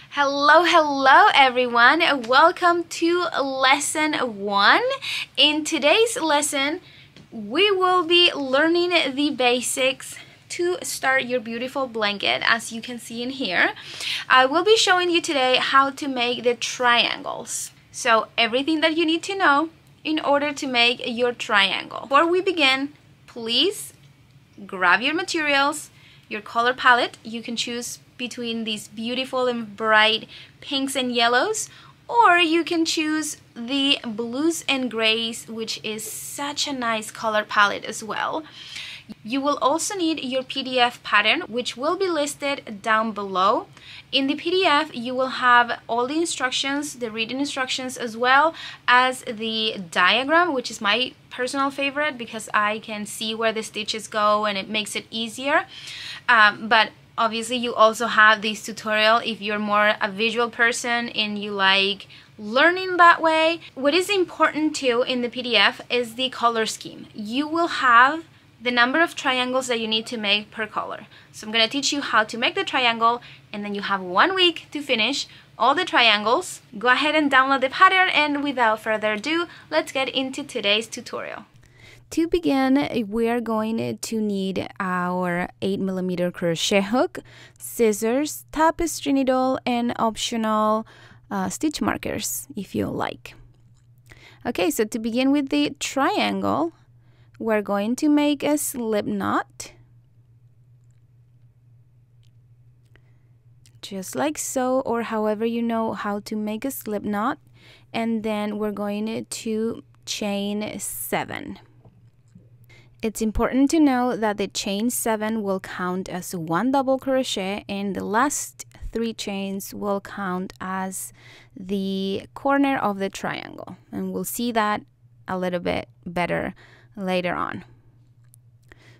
Hello everyone. Welcome to lesson 1. In today's lesson, we will be learning the basics to start your beautiful blanket. As you can see in here, I will be showing you today how to make the triangles. So everything that you need to know in order to make your triangle. Before we begin, please grab your materials, your color palette. You can choose between these beautiful and bright pinks and yellows, or you can choose the blues and grays, which is such a nice color palette as well. You will also need your PDF pattern, which will be listed down below. In the PDF, you will have all the instructions, the written instructions, as well as the diagram, which is my personal favorite because I can see where the stitches go and it makes it easier. But obviously, you also have this tutorial if you're more a visual person and you like learning that way. What is important too in the PDF is the color scheme. You will have the number of triangles that you need to make per color. So I'm going to teach you how to make the triangle, and then you have 1 week to finish all the triangles. Go ahead and download the pattern, and without further ado, let's get into today's tutorial. To begin, we are going to need our 8mm crochet hook, scissors, tapestry needle, and optional stitch markers if you like. Okay, so to begin with the triangle, we're going to make a slip knot, just like so, or however you know how to make a slip knot, and then we're going to chain 7. It's important to know that the chain 7 will count as 1 double crochet, and the last 3 chains will count as the corner of the triangle, and we'll see that a little bit better later on.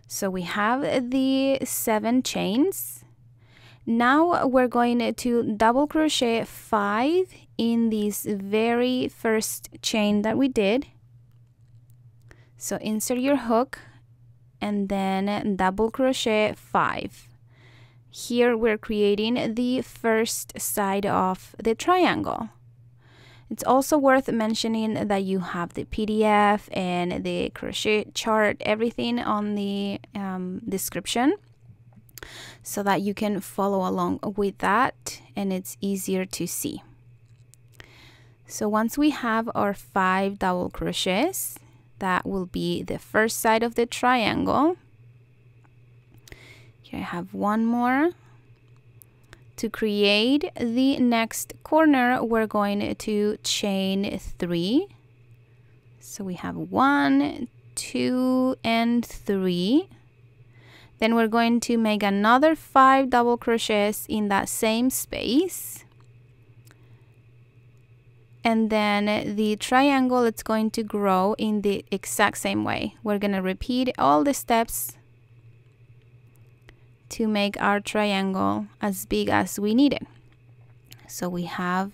So we have the 7 chains. Now we're going to double crochet 5 in this very first chain that we did. So insert your hook and then double crochet 5. Here we're creating the first side of the triangle. It's also worth mentioning that you have the PDF and the crochet chart, everything on the description, so that you can follow along with that and it's easier to see. So once we have our 5 double crochets, that will be the first side of the triangle. Here I have 1 more. To create the next corner, we're going to chain 3. So we have 1, 2, and 3. Then we're going to make another 5 double crochets in that same space. And then the triangle, it's going to grow in the exact same way. We're going to repeat all the steps to make our triangle as big as we need it. So we have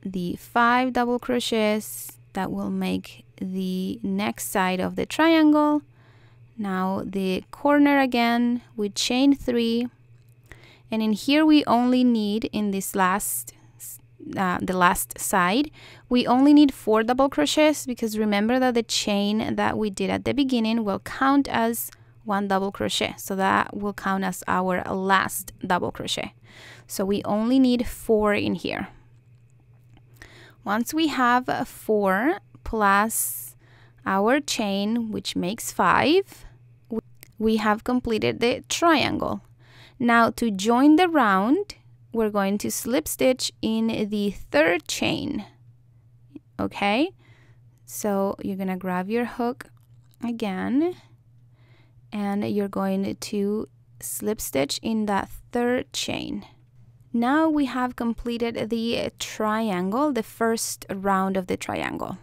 the 5 double crochets that will make the next side of the triangle. Now the corner again with chain 3, and in here we only need, in this the last side, we only need 4 double crochets, because remember that the chain that we did at the beginning will count as 1 double crochet, so that will count as our last double crochet. So we only need 4 in here. Once we have 4 plus our chain, which makes 5, we have completed the triangle. Now to join the round, we're going to slip stitch in the 3rd chain. Okay, so you're gonna grab your hook again, and you're going to slip stitch in that 3rd chain. Now we have completed the triangle, the first round of the triangle.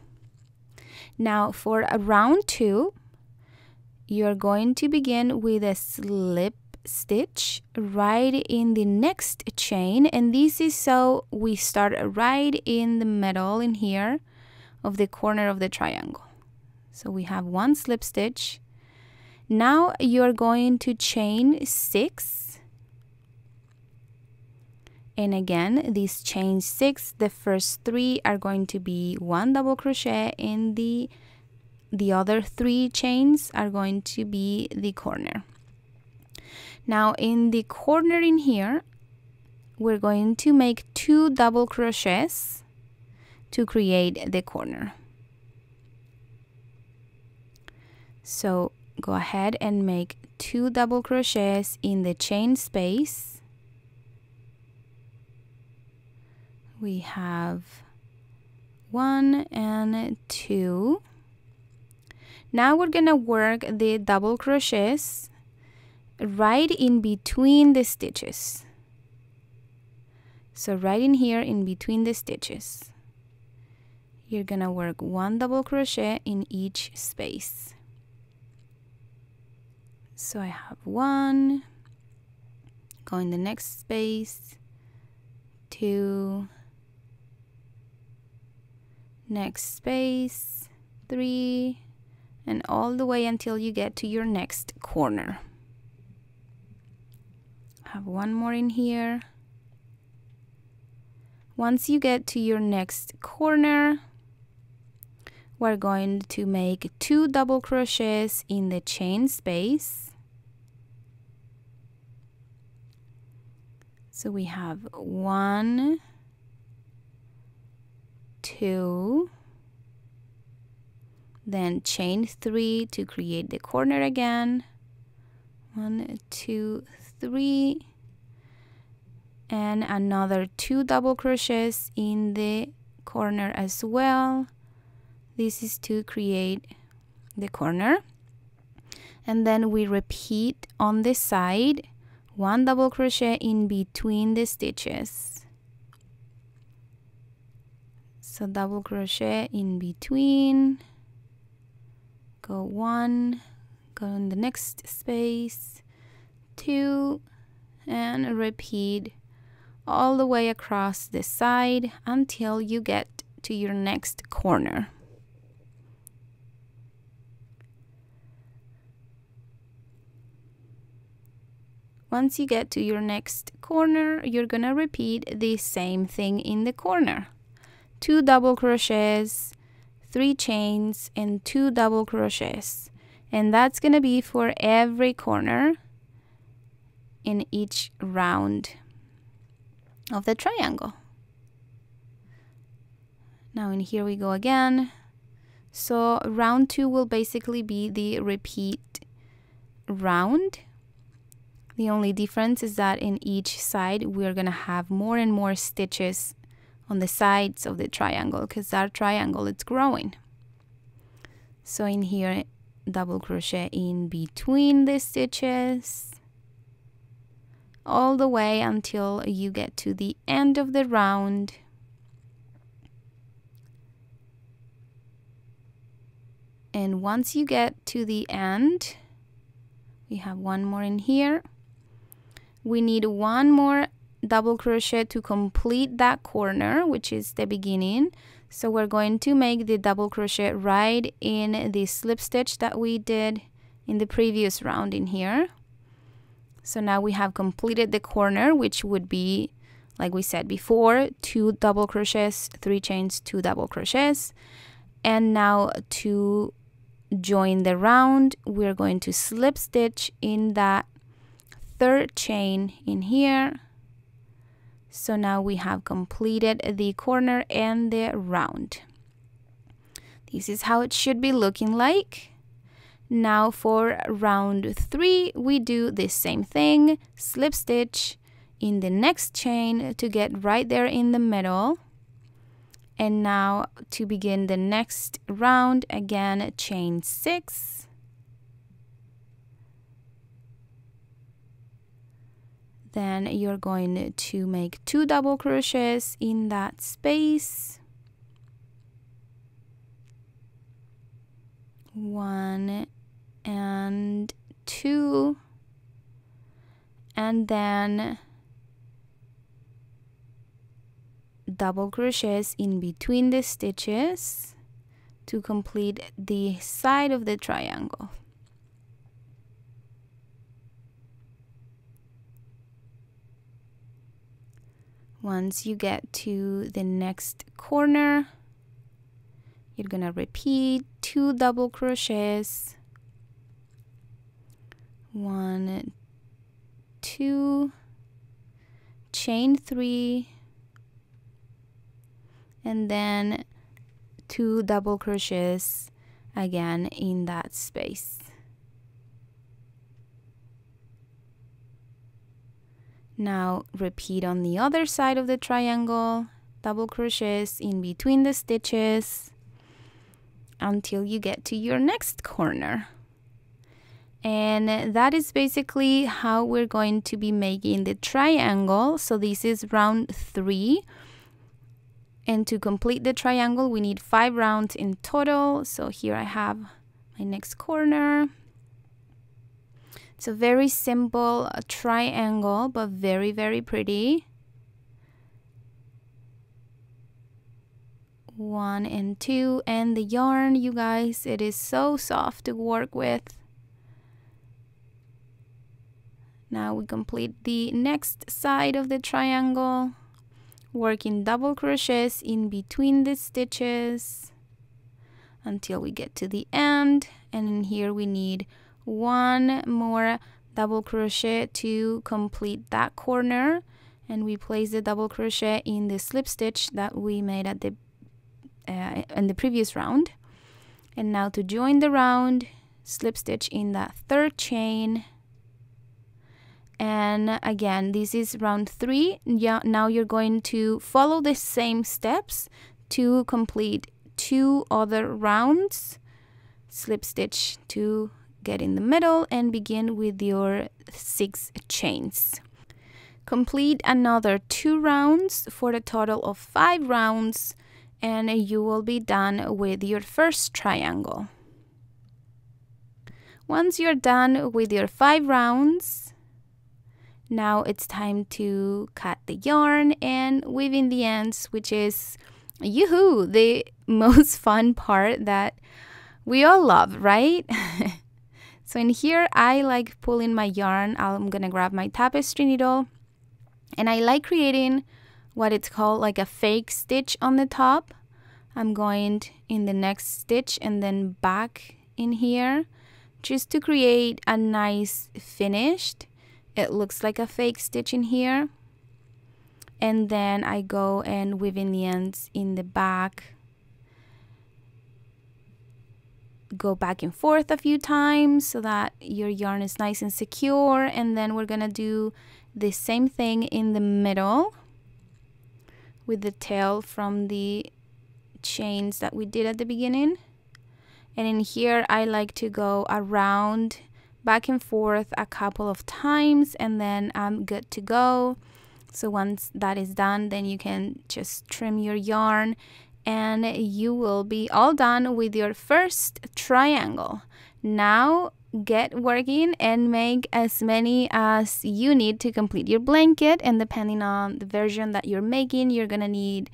Now for round 2, you're going to begin with a slip stitch right in the next chain, and this is so we start right in the middle in here of the corner of the triangle. So we have 1 slip stitch. Now you're going to chain 6 And again, these chain 6, the first 3 are going to be 1 double crochet, and the other 3 chains are going to be the corner. Now in the corner in here, we're going to make 2 double crochets to create the corner. So go ahead and make 2 double crochets in the chain space. We have 1 and 2. Now we're gonna work the double crochets right in between the stitches. So right in here in between the stitches, you're gonna work 1 double crochet in each space. So I have 1, go in the next space, 2, next space, 3, and all the way until you get to your next corner. Have 1 more in here. Once you get to your next corner, we're going to make 2 double crochets in the chain space. So we have 1, 2, then chain 3 to create the corner again. 1, 2, 3, and another 2 double crochets in the corner as well. This is to create the corner, and then we repeat on the side 1 double crochet in between the stitches. So double crochet in between, go 1, go in the next space, 2, and repeat all the way across the side until you get to your next corner. Once you get to your next corner, you're gonna repeat the same thing in the corner. 2 double crochets, 3 chains, and 2 double crochets. And that's gonna be for every corner in each round of the triangle. Now in here we go again. So round 2 will basically be the repeat round. The only difference is that in each side we're gonna have more and more stitches on the sides of the triangle, because our triangle is growing. So in here, double crochet in between the stitches all the way until you get to the end of the round. And once you get to the end, we have 1 more in here. We need 1 more double crochet to complete that corner, which is the beginning. So we're going to make the double crochet right in the slip stitch that we did in the previous round in here. So now we have completed the corner, which would be, like we said before, 2 double crochets, 3 chains, 2 double crochets. And now to join the round, we're going to slip stitch in that 3rd chain in here. So now we have completed the corner and the round. This is how it should be looking like. Now for round 3, we do the same thing, slip stitch in the next chain to get right there in the middle. And now to begin the next round, again, chain 6. Then you're going to make 2 double crochets in that space. 1 and 2. And then double crochets in between the stitches to complete the side of the triangle. Once you get to the next corner, you're gonna repeat 2 double crochets, 1, 2, chain 3, and then 2 double crochets again in that space. Now repeat on the other side of the triangle, double crochets in between the stitches until you get to your next corner. And that is basically how we're going to be making the triangle. So this is round 3. And to complete the triangle, we need 5 rounds in total. So here I have my next corner. It's a very simple triangle, but very, very pretty. 1 and 2, and the yarn, you guys, it is so soft to work with. Now we complete the next side of the triangle, working double crochets in between the stitches until we get to the end. And in here we need 1 more double crochet to complete that corner, and we place the double crochet in the slip stitch that we made at the in the previous round. And now to join the round, slip stitch in that 3rd chain. And again, this is round 3. Now you're going to follow the same steps to complete 2 other rounds. Slip stitch to get in the middle and begin with your 6 chains. Complete another 2 rounds for a total of 5 rounds, and you will be done with your first triangle. Once you're done with your 5 rounds, now it's time to cut the yarn and weave in the ends, which is, yoo-hoo, the most fun part that we all love, right? So in here, I like pulling my yarn. I'm gonna grab my tapestry needle, and I like creating what it's called like a fake stitch on the top. I'm going in the next stitch and then back in here just to create a nice finished. It looks like a fake stitch in here. And then I go and weave in the ends in the back. Go back and forth a few times so that your yarn is nice and secure. And then we're gonna do the same thing in the middle with the tail from the chains that we did at the beginning. And in here I like to go around back and forth a couple of times, and then I'm good to go. So once that is done, then you can just trim your yarn and you will be all done with your first triangle. Now get working and make as many as you need to complete your blanket, and depending on the version that you're making, you're gonna need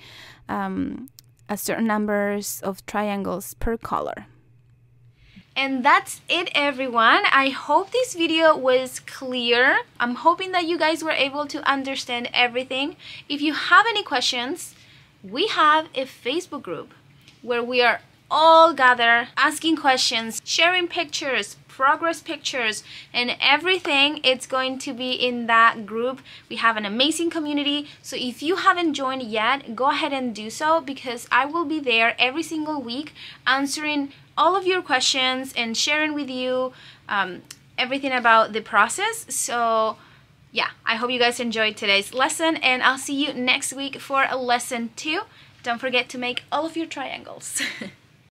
a certain numbers of triangles per color. And that's it, everyone. I hope this video was clear. I'm hoping that you guys were able to understand everything. If you have any questions, we have a Facebook group where we are all gathered asking questions, sharing pictures, progress pictures, and everything. It's going to be in that group. We have an amazing community. So if you haven't joined yet, go ahead and do so, because I will be there every single week answering all of your questions and sharing with you everything about the process. So yeah, I hope you guys enjoyed today's lesson, and I'll see you next week for lesson 2. Don't forget to make all of your triangles.